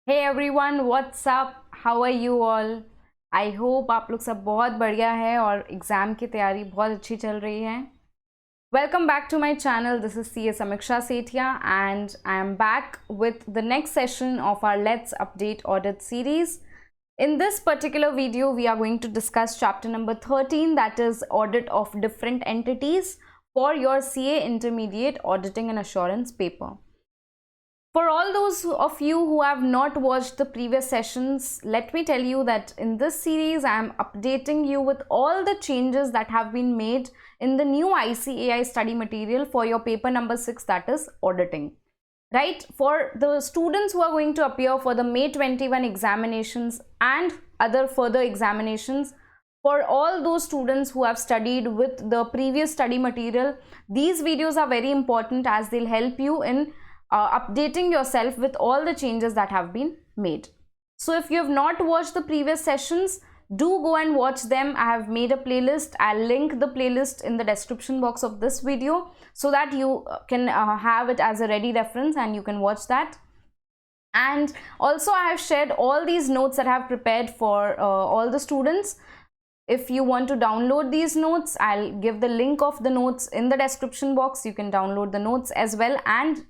Hey everyone, what's up? How are you all? I hope आप लोग सब बहुत बढ़िया है और एग्ज़ाम की तैयारी बहुत अच्छी चल रही है. Welcome back to my channel. This is CA Samiksha Sethia and I am back with the next session of our Let's Update Audit series. In this particular video, we are going to discuss chapter number 13, that is Audit of Different Entities for your CA Intermediate Auditing and Assurance paper. For all those of you who have not watched the previous sessions, let me tell you that in this series, I am updating you with all the changes that have been made in the new ICAI study material for your paper number 6, that is auditing. Right? For the students who are going to appear for the May 21 examinations and other further examinations, for all those students who have studied with the previous study material, these videos are very important as they'll help you in updating yourself with all the changes that have been made. So if you have not watched the previous sessions, do go and watch them. I have made a playlist. I'll link the playlist in the description box of this video so that you can have it as a ready reference and you can watch that. And also I have shared all these notes that I have prepared for all the students. If you want to download these notes, I'll give the link of the notes in the description box. You can download the notes as well and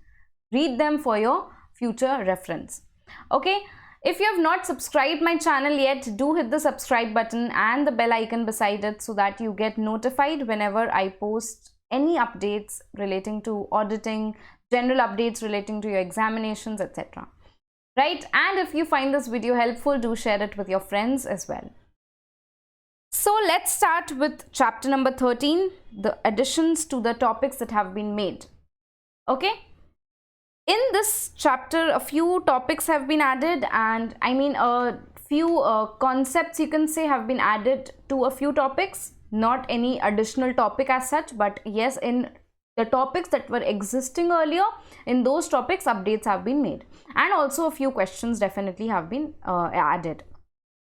read them for your future reference. Okay, if you have not subscribed my channel yet, do hit the subscribe button and the bell icon beside it so that you get notified whenever I post any updates relating to auditing, general updates relating to your examinations, etc. Right? And if you find this video helpful, do share it with your friends as well. So let's start with chapter number 13, the additions to the topics that have been made. Okay. In this chapter, a few topics have been added, and I mean a few concepts you can say have been added to a few topics, not any additional topic as such, but yes, in the topics that were existing earlier, in those topics updates have been made, and also a few questions definitely have been added.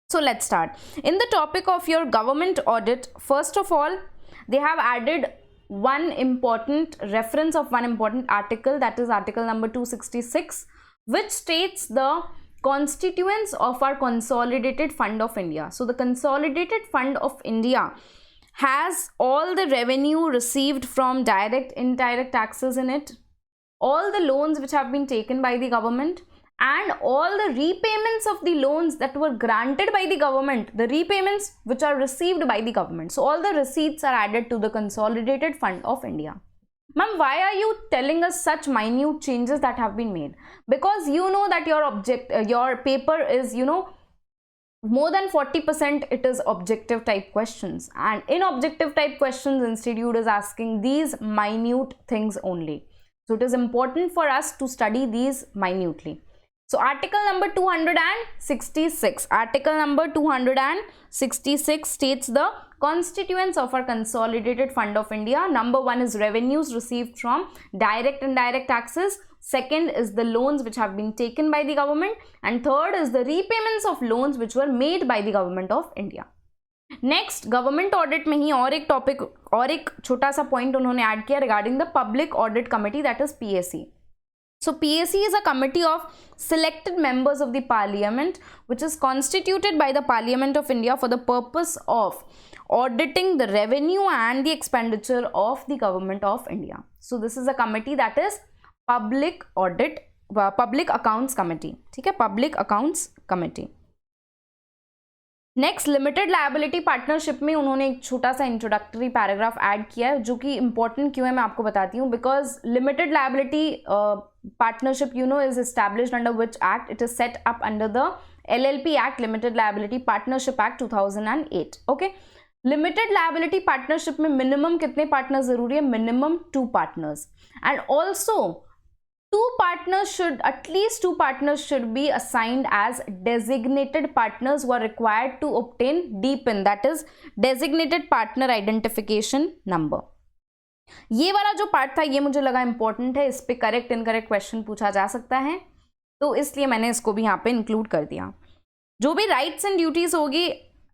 So let's start. In the topic of your government audit, first of all, they have added one important reference of one important article, that is article number 266, which states the constituents of our consolidated fund of India. So the consolidated fund of India has all the revenue received from direct, indirect taxes in it, all the loans which have been taken by the government, and all the repayments of the loans that were granted by the government, the repayments which are received by the government. So all the receipts are added to the consolidated fund of India. Ma'am, why are you telling us such minute changes that have been made? Because you know that your paper is, more than 40% it is objective type questions, and in objective type questions institute is asking these minute things only. So it is important for us to study these minutely. So article number 266, article number 266 states the constituents of our consolidated fund of India. Number one is revenues received from direct and indirect taxes. Second is the loans which have been taken by the government, and third is the repayments of loans which were made by the government of India. Next government audit में ही और एक topic और एक छोटा सा point उन्होंने add किया regarding the public audit committee, that is PAC. So PAC is a committee of selected members of the parliament which is constituted by the Parliament of India for the purpose of auditing the revenue and the expenditure of the government of India. So this is a committee that is public accounts committee. ठीक है, public accounts committee. Next limited liability partnership में उन्होंने एक छोटा सा introductory paragraph add किया है, जो कि इंपॉर्टेंट क्यों है मैं आपको बताती हूँ. Because limited liability partnership is established under which act? It is set up under the LLP act, limited liability partnership act 2008. Okay, limited liability partnership में मिनिमम कितने पार्टनर जरूरी है? Minimum 2 partners, and also at least two partners should be assigned as designated partners who are required to obtain DPIN, that is designated partner identification number. ये वाला जो part था ये मुझे लगा इंपॉर्टेंट है, इस पे करेक्ट इनकरेक्ट क्वेश्चन पूछा जा सकता है, तो इसलिए मैंने इसको भी यहाँ पे इंक्लूड कर दिया. जो भी राइट्स एंड ड्यूटीज होगी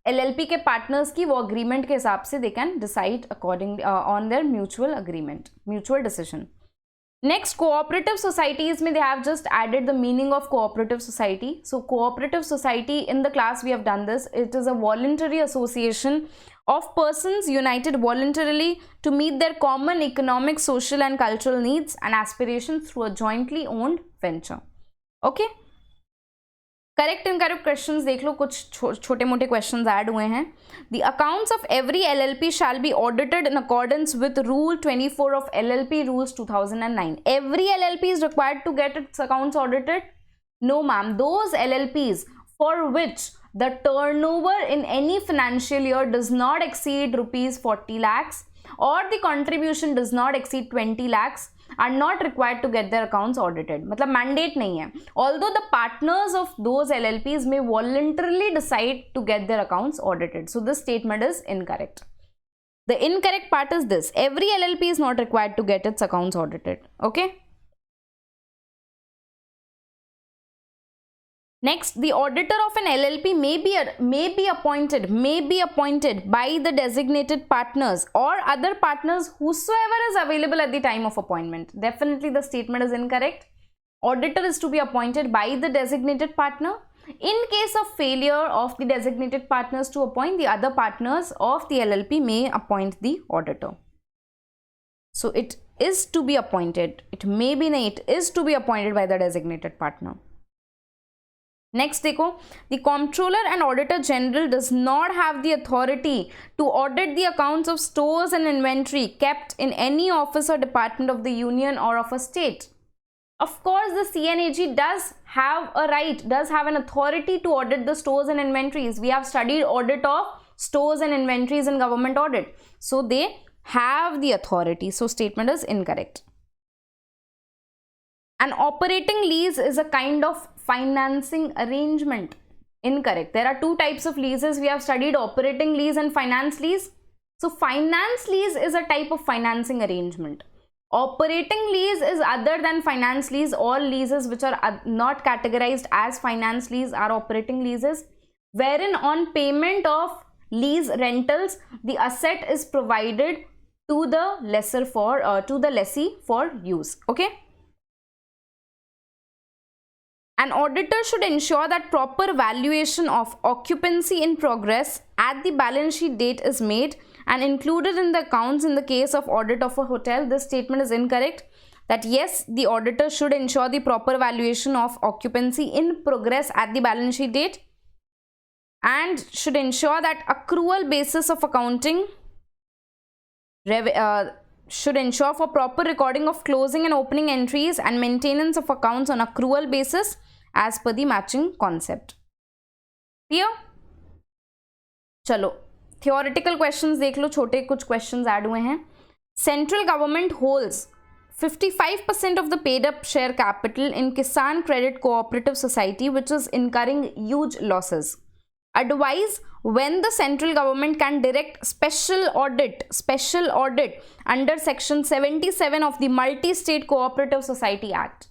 LLP के पार्टनर्स की, वो अग्रीमेंट के हिसाब से they can decide according on their mutual agreement, mutual decision. Next, cooperative societies में they have just added the meaning of cooperative society. So cooperative society, in the class we have done this. It is a voluntary association of persons united voluntarily to meet their common economic, social and cultural needs and aspirations through a jointly owned venture. Okay. Correct incorrect questions देख लो, कुछ छोटे मोटे questions add हुए हैं. The accounts of every LLP shall be audited in accordance with rule 24 of LLP rules 2009. Every LLP is required to get its accounts audited? No ma'am. Those LLPs for which the turnover in any financial year does not exceed rupees 40 lakhs or the contribution does not exceed 20 lakhs are not required to get their accounts audited. मतलब mandate नहीं है. Although the partners of those LLPs may voluntarily decide to get their accounts audited. So this statement is incorrect. The incorrect part is this: every LLP is not required to get its accounts audited. Okay. Next, the auditor of an LLP may be appointed by the designated partners or other partners whosoever is available at the time of appointment. Definitely the statement is incorrect. Auditor is to be appointed by the designated partner. In case of failure of the designated partners to appoint, the other partners of the LLP may appoint the auditor. So it is to be appointed. It may be nahi, it is to be appointed by the designated partner. Next देखो, the comptroller and auditor general does not have the authority to audit the accounts of stores and inventory kept in any office or department of the union or of a state. Of course, the CNAG does have a right, does have an authority to audit the stores and inventories. We have studied audit of stores and inventories in government audit. So they have the authority. So statement is incorrect. An operating lease is a kind of financing arrangement. Incorrect. There are two types of leases. We have studied operating lease and finance lease. So finance lease is a type of financing arrangement. Operating lease is other than finance lease. All leases which are not categorized as finance lease are operating leases, wherein on payment of lease rentals, the asset is provided to the lessee for use. Okay. An auditor should ensure that proper valuation of occupancy in progress at the balance sheet date is made and included in the accounts in the case of audit of a hotel. This statement is incorrect. That yes, the auditor should ensure the proper valuation of occupancy in progress at the balance sheet date and should ensure that accrual basis of accounting should ensure for proper recording of closing and opening entries and maintenance of accounts on accrual basis as per the matching concept. Clear? चलो theoretical questions देख लो, छोटे कुछ questions add हुए हैं. Central government holds 55% of the paid up share capital in Kisan Credit Cooperative Society which is incurring huge losses. Advise when the central government can direct special audit under section 77 of the Multi-State Cooperative Society Act.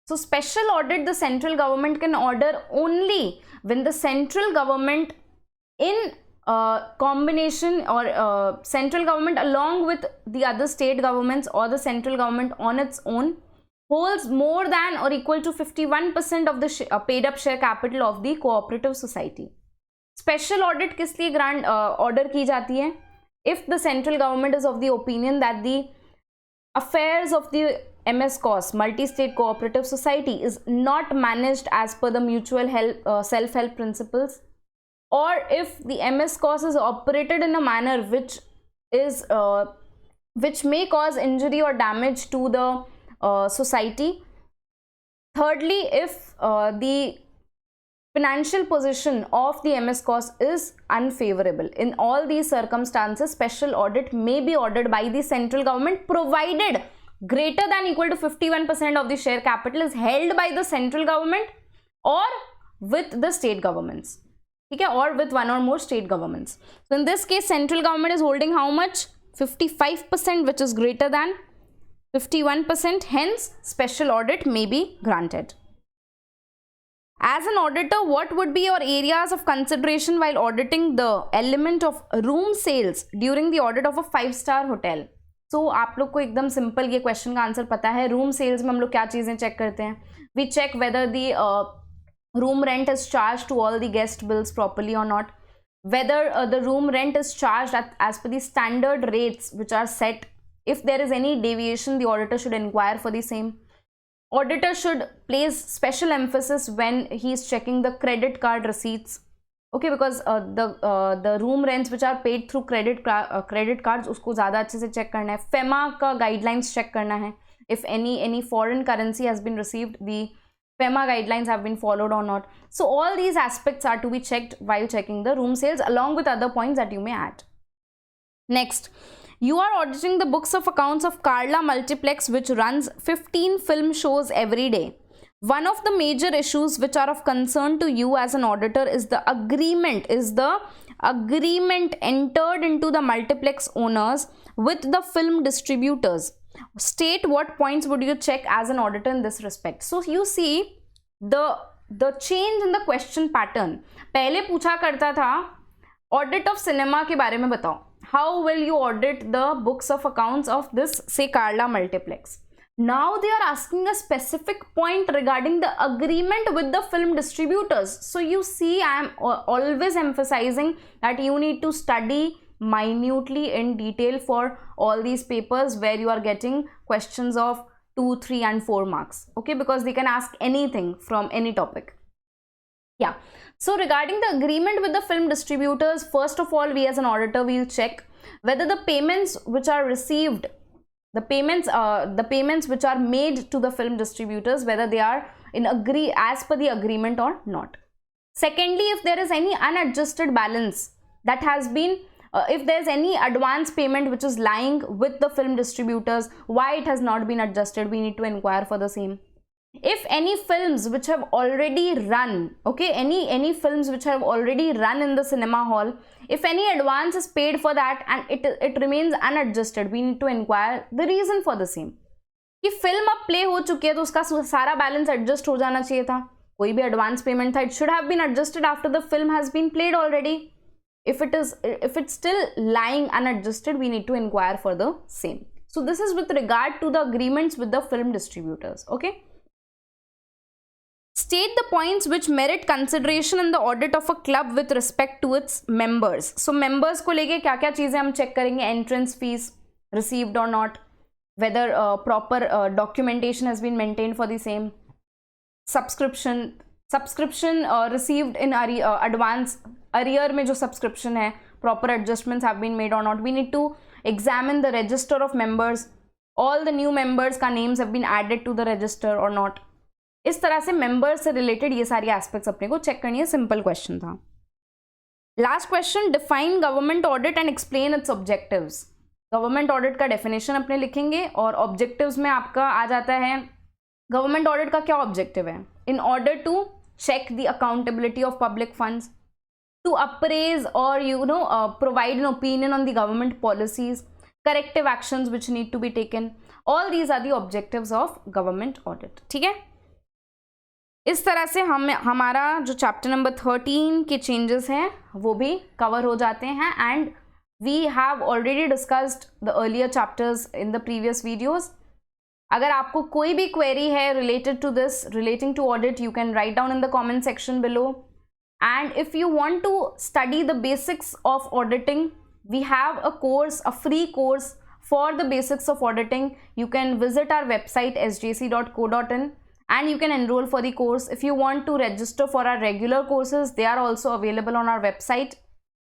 So special audit the central government can order only when the central government in combination or central government along with the other state governments or the central government on its own holds more than or equal to 51% of the paid up share capital of the cooperative society. Special audit किस लिए grant order की जाती है? If the central government is of the opinion that the affairs of the MSCOS, Multi-State Cooperative Society, is not managed as per the mutual help self-help principles, or if the MSCOS is operated in a manner which is which may cause injury or damage to the society. Thirdly, if the financial position of the MSCOS is unfavorable. In all these circumstances, special audit may be ordered by the central government provided greater than equal to 51% of the share capital is held by the central government or with the state governments. Okay, or with one or more state governments. So in this case, central government is holding how much? 55%, which is greater than 51%. Hence, special audit may be granted. As an auditor, what would be your areas of consideration while auditing the element of room sales during the audit of a 5-star hotel? आप लोग को एकदम simple ये question का answer पता है. Room sales में हम लोग क्या चीज़ें चेक करते हैं? We check whether the room rent is charged to all the guest bills properly or not, whether the room rent is charged as per the standard rates which are set. If there is any deviation, the auditor should inquire for the same. Auditor should place special emphasis when he is checking the credit card receipts, okay, because the room rents which are paid through credit cards उसको ज़्यादा अच्छे से check करना है. FEMA का guidelines check करना है. If any foreign currency has been received, the FEMA guidelines have been followed or not. So all these aspects are to be checked while checking the room sales, along with other points that you may add. Next, you are auditing the books of accounts of Carla Multiplex, which runs 15 film shows every day. One of the major issues which are of concern to you as an auditor is the agreement entered into the multiplex owners with the film distributors. State what points would you check as an auditor in this respect. So you see the change in the question pattern. पहले पूछा करता था audit of cinema के बारे में बताओ. How will you audit the books of accounts of this, say, Carla Multiplex? Now they are asking a specific point regarding the agreement with the film distributors. So you see, I am always emphasizing that you need to study minutely in detail for all these papers where you are getting questions of 2, 3 and 4 marks, okay, because they can ask anything from any topic. Yeah, so regarding the agreement with the film distributors, first of all, we as an auditor will check whether the payments which are received, the payments which are made to the film distributors, whether they are as per the agreement or not. Secondly, if there is any unadjusted balance that has been if there is any advance payment which is lying with the film distributors, why it has not been adjusted, we need to inquire for the same. If any films which have already run, okay, any films which have already run in the cinema hall, if any advance is paid for that and it remains unadjusted, we need to inquire the reason for the same. कि film अब play हो चुकी है तो उसका सारा balance adjust हो जाना चाहिए था. कोई भी advance payment था, it should have been adjusted after the film has been played already. If it's still lying unadjusted, we need to inquire for the same. So this is with regard to the agreements with the film distributors, okay. State the points which merit consideration in the audit of a club with respect to its members. So members को लेके क्या क्या चीजें हम check करेंगे? Entrance fees received or not, whether proper documentation has been maintained for the same, subscription received in advance, arrear में जो subscription है, proper adjustments have been made or not. We need to examine the register of members, all the new members का names have been added to the register or not. इस तरह से members से related ये सारी aspects अपने को check करनी है. Simple question था. Last question, define government audit and explain its objectives. Government audit का definition अपने लिखेंगे और objectives में आपका आ जाता है government audit का क्या objective है? In order to check the accountability of public funds, to appraise or provide an opinion on the government policies, corrective actions which need to be taken. All these are the objectives of government audit. ठीक है, इस तरह से हमारा जो chapter number 13 के changes हैं वो भी कवर हो जाते हैं. And we have already discussed the earlier chapters in the previous videos. अगर आपको कोई भी क्वेरी है related to this, relating to audit, you can write down in the comment section below. And if you want to study the basics of auditing, we have a course, a free course for the basics of auditing. You can visit our website sjc.co.in and you can enroll for the course. If you want to register for our regular courses, they are also available on our website.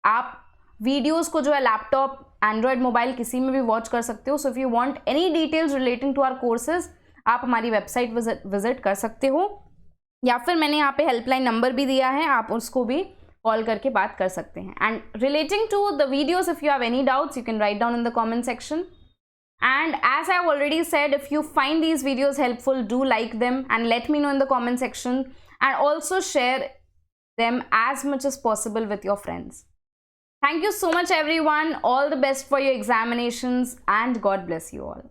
आप videos को जो है laptop, Android mobile किसी में भी watch कर सकते हो. So if you want any details relating to our courses, आप हमारी वेबसाइट विजिट कर सकते हो, या फिर मैंने यहाँ पे हेल्पलाइन नंबर भी दिया है, आप उसको भी कॉल करके बात कर सकते हैं. And relating to the videos, if you have any doubts, you can write down in the comment section. And as I have already said, if you find these videos helpful, do like them and let me know in the comment section, and also share them as much as possible with your friends. Thank you so much everyone. All the best for your examinations and God bless you all.